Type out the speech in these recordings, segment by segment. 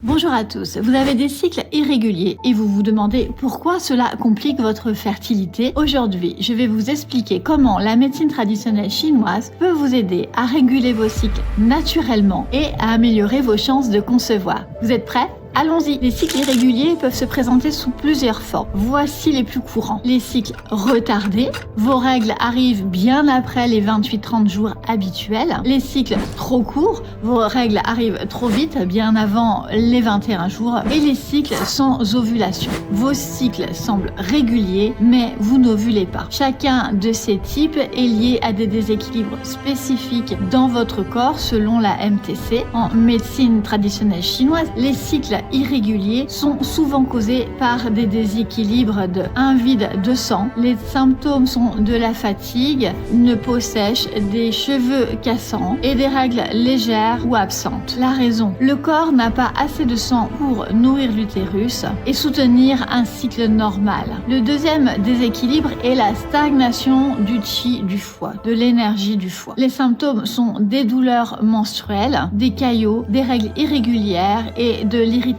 Bonjour à tous, vous avez des cycles irréguliers et vous vous demandez pourquoi cela complique votre fertilité. Aujourd'hui, je vais vous expliquer comment la médecine traditionnelle chinoise peut vous aider à réguler vos cycles naturellement et à améliorer vos chances de concevoir. Vous êtes prêts ? Allons-y. Les cycles irréguliers peuvent se présenter sous plusieurs formes. Voici les plus courants. Les cycles retardés. Vos règles arrivent bien après les 28-30 jours habituels. Les cycles trop courts. Vos règles arrivent trop vite, bien avant les 21 jours. Et les cycles sans ovulation. Vos cycles semblent réguliers, mais vous n'ovulez pas. Chacun de ces types est lié à des déséquilibres spécifiques dans votre corps selon la MTC. En médecine traditionnelle chinoise, les cycles irréguliers sont souvent causés par des déséquilibres un vide de sang. Les symptômes sont de la fatigue, une peau sèche, des cheveux cassants et des règles légères ou absentes. La raison, le corps n'a pas assez de sang pour nourrir l'utérus et soutenir un cycle normal. Le deuxième déséquilibre est la stagnation du qi du foie, de l'énergie du foie. Les symptômes sont des douleurs menstruelles, des caillots, des règles irrégulières et de l'irritabilité.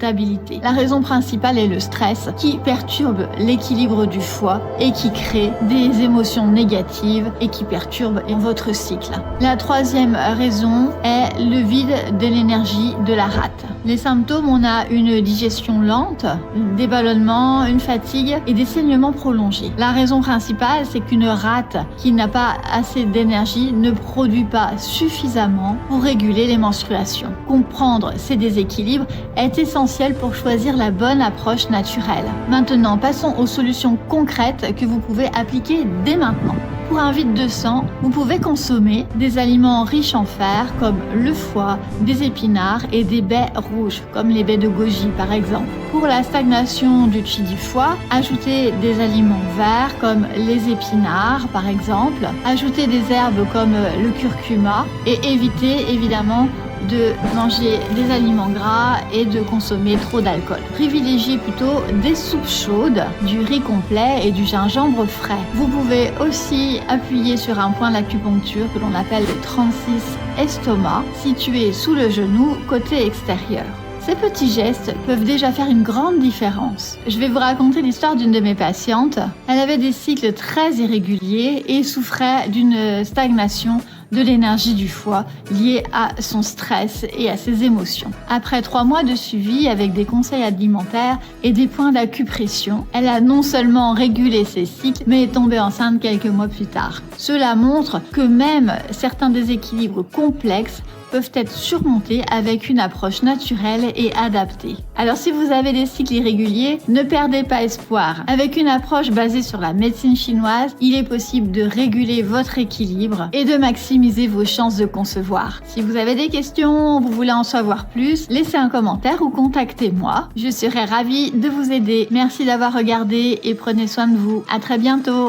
La raison principale est le stress qui perturbe l'équilibre du foie et qui crée des émotions négatives et qui perturbe votre cycle. La troisième raison est le vide de l'énergie de la rate. Les symptômes, on a une digestion lente, des ballonnements, une fatigue et des saignements prolongés. La raison principale, c'est qu'une rate qui n'a pas assez d'énergie ne produit pas suffisamment pour réguler les menstruations. Comprendre ces déséquilibres est essentiel pour choisir la bonne approche naturelle. Maintenant, passons aux solutions concrètes que vous pouvez appliquer dès maintenant. Pour un vide de sang, vous pouvez consommer des aliments riches en fer comme le foie, des épinards et des baies rouges comme les baies de goji par exemple. Pour la stagnation du qi du foie, ajoutez des aliments verts comme les épinards par exemple, ajoutez des herbes comme le curcuma et évitez évidemment de manger des aliments gras et de consommer trop d'alcool. Privilégiez plutôt des soupes chaudes, du riz complet et du gingembre frais. Vous pouvez aussi appuyer sur un point d'acupuncture que l'on appelle le 36 estomac, situé sous le genou côté extérieur. Ces petits gestes peuvent déjà faire une grande différence. Je vais vous raconter l'histoire d'une de mes patientes. Elle avait des cycles très irréguliers et souffrait d'une stagnation de l'énergie du foie liée à son stress et à ses émotions. Après 3 mois de suivi avec des conseils alimentaires et des points d'acupression, elle a non seulement régulé ses cycles, mais est tombée enceinte quelques mois plus tard. Cela montre que même certains déséquilibres complexes peuvent être surmontés avec une approche naturelle et adaptée. Alors si vous avez des cycles irréguliers, ne perdez pas espoir. Avec une approche basée sur la médecine chinoise, il est possible de réguler votre équilibre et de maximiser vos chances de concevoir. Si vous avez des questions, vous voulez en savoir plus, laissez un commentaire ou contactez-moi. Je serai ravie de vous aider. Merci d'avoir regardé et prenez soin de vous. À très bientôt.